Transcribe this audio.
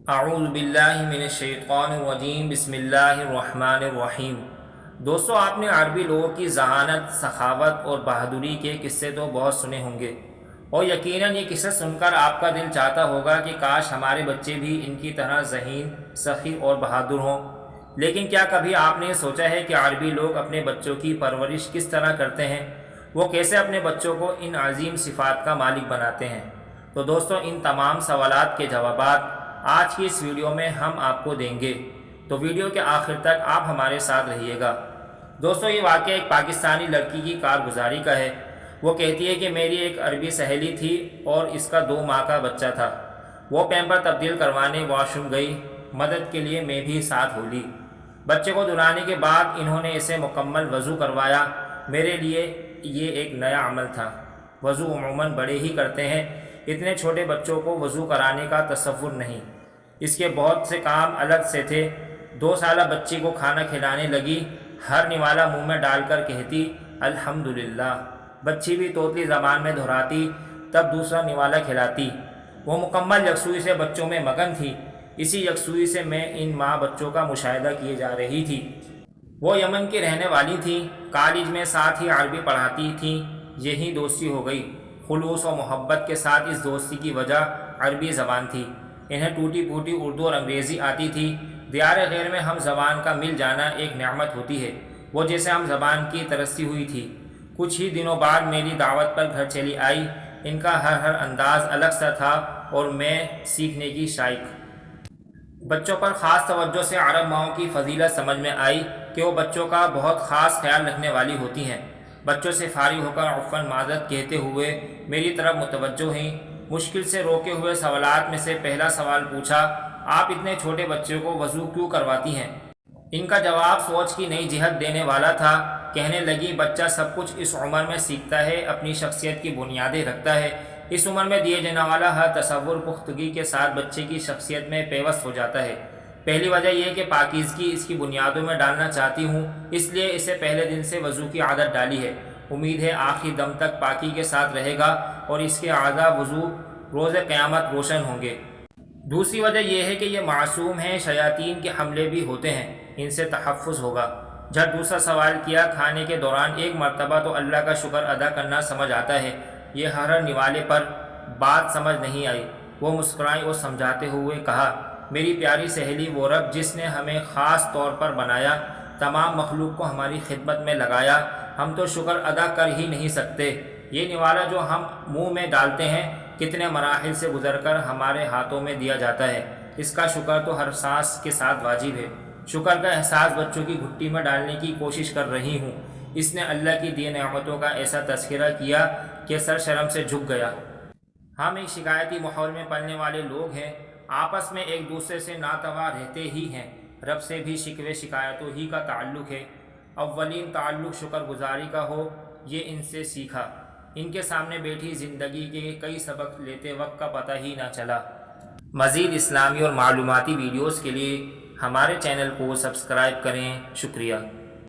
اعوذ باللہ من الشیطان الرجیم بسم اللہ الرحمن الرحیم۔ دوستو، آپ نے عربی لوگوں کی ذہانت، سخاوت اور بہادری کے قصے تو بہت سنے ہوں گے، اور یقیناً یہ قصہ سن کر آپ کا دل چاہتا ہوگا کہ کاش ہمارے بچے بھی ان کی طرح ذہین، سخی اور بہادر ہوں۔ لیکن کیا کبھی آپ نے سوچا ہے کہ عربی لوگ اپنے بچوں کی پرورش کس طرح کرتے ہیں؟ وہ کیسے اپنے بچوں کو ان عظیم صفات کا مالک بناتے ہیں؟ تو دوستو، ان تمام سوالات کے جوابات آج کی اس ویڈیو میں ہم آپ کو دیں گے، تو ویڈیو کے آخر تک آپ ہمارے ساتھ رہیے گا۔ دوستو، یہ واقعہ ایک پاکستانی لڑکی کی کارگزاری کا ہے۔ وہ کہتی ہے کہ میری ایک عربی سہیلی تھی اور اس کا 2 ماہ کا بچہ تھا۔ وہ پیمپر تبدیل کروانے واش روم گئی، مدد کے لیے میں بھی ساتھ ہو لی۔ بچے کو دلانے کے بعد انہوں نے اسے مکمل وضو کروایا۔ میرے لیے یہ ایک نیا عمل تھا۔ وضو عموماً بڑے ہی کرتے ہیں، اتنے چھوٹے بچوں کو وضو کرانے کا تصور نہیں۔ اس کے بہت سے کام الگ سے تھے۔ 2 سالہ بچی کو کھانا کھلانے لگی، ہر نوالا منہ میں ڈال کر کہتی الحمدللہ۔ بچی بھی توتلی زبان میں دہراتی، تب دوسرا نوالا کھلاتی۔ وہ مکمل یکسوئی سے بچوں میں مگن تھی۔ اسی یکسوئی سے میں ان ماں بچوں کا مشاہدہ کیے جا رہی تھی۔ وہ یمن کی رہنے والی تھی، کالج میں ساتھ ہی عربی پڑھاتی تھیں۔ یہی دوستی ہو گئی۔ خلوص و محبت کے ساتھ اس دوستی کی وجہ عربی زبان تھی۔ انہیں ٹوٹی پھوٹی اردو اور انگریزی آتی تھی۔ دیار غیر میں ہم زبان کا مل جانا ایک نعمت ہوتی ہے۔ وہ جیسے ہم زبان کی ترسی ہوئی تھی۔ کچھ ہی دنوں بعد میری دعوت پر گھر چلی آئی۔ ان کا ہر انداز الگ سا تھا اور میں سیکھنے کی شائق۔ بچوں پر خاص توجہ سے عرب ماؤں کی فضیلت سمجھ میں آئی کہ وہ بچوں کا بہت خاص خیال رکھنے والی ہوتی ہیں۔ بچوں سے فارغ ہو کر عفواً معذرت کہتے ہوئے میری طرف متوجہ ہوئیں۔ مشکل سے روکے ہوئے سوالات میں سے پہلا سوال پوچھا، آپ اتنے چھوٹے بچے کو وضو کیوں کرواتی ہیں؟ ان کا جواب سوچ کی نئی جہت دینے والا تھا۔ کہنے لگی، بچہ سب کچھ اس عمر میں سیکھتا ہے، اپنی شخصیت کی بنیادیں رکھتا ہے۔ اس عمر میں دیے جانے والا ہر تصور پختگی کے ساتھ بچے کی شخصیت میں پیوست ہو جاتا ہے۔ پہلی وجہ یہ کہ پاکیزگی اس کی بنیادوں میں ڈالنا چاہتی ہوں، اس لیے اسے پہلے دن سے وضو کی عادت ڈالی ہے۔ امید ہے آخری دم تک پاکی کے ساتھ رہے گا اور اس کے اعضاء وضو روز قیامت روشن ہوں گے۔ دوسری وجہ یہ ہے کہ یہ معصوم ہیں، شیاطین کے حملے بھی ہوتے ہیں، ان سے تحفظ ہوگا۔ جب دوسرا سوال کیا، کھانے کے دوران ایک مرتبہ تو اللہ کا شکر ادا کرنا سمجھ آتا ہے، یہ ہر نوالے پر بات سمجھ نہیں آئی۔ وہ مسکرائیں اور سمجھاتے ہوئے کہا، میری پیاری سہیلی، وہ رب جس نے ہمیں خاص طور پر بنایا، تمام مخلوق کو ہماری خدمت میں لگایا، ہم تو شکر ادا کر ہی نہیں سکتے۔ یہ نوالا جو ہم منہ میں ڈالتے ہیں، کتنے مراحل سے گزر کر ہمارے ہاتھوں میں دیا جاتا ہے، اس کا شکر تو ہر سانس کے ساتھ واجب ہے۔ شکر کا احساس بچوں کی گھٹی میں ڈالنے کی کوشش کر رہی ہوں۔ اس نے اللہ کی دی نعمتوں کا ایسا تذکرہ کیا کہ سر شرم سے جھک گیا۔ ہم ایک شکایتی ماحول میں پلنے والے لوگ ہیں، آپس میں ایک دوسرے سے ناتواں رہتے ہی ہیں، رب سے بھی شکوے شکایتوں ہی کا تعلق ہے۔ اولین تعلق شکر گزاری کا ہو، یہ ان سے سیکھا۔ ان کے سامنے بیٹھی زندگی کے کئی سبق لیتے وقت کا پتہ ہی نہ چلا۔ مزید اسلامی اور معلوماتی ویڈیوز کے لیے ہمارے چینل کو سبسکرائب کریں۔ شکریہ۔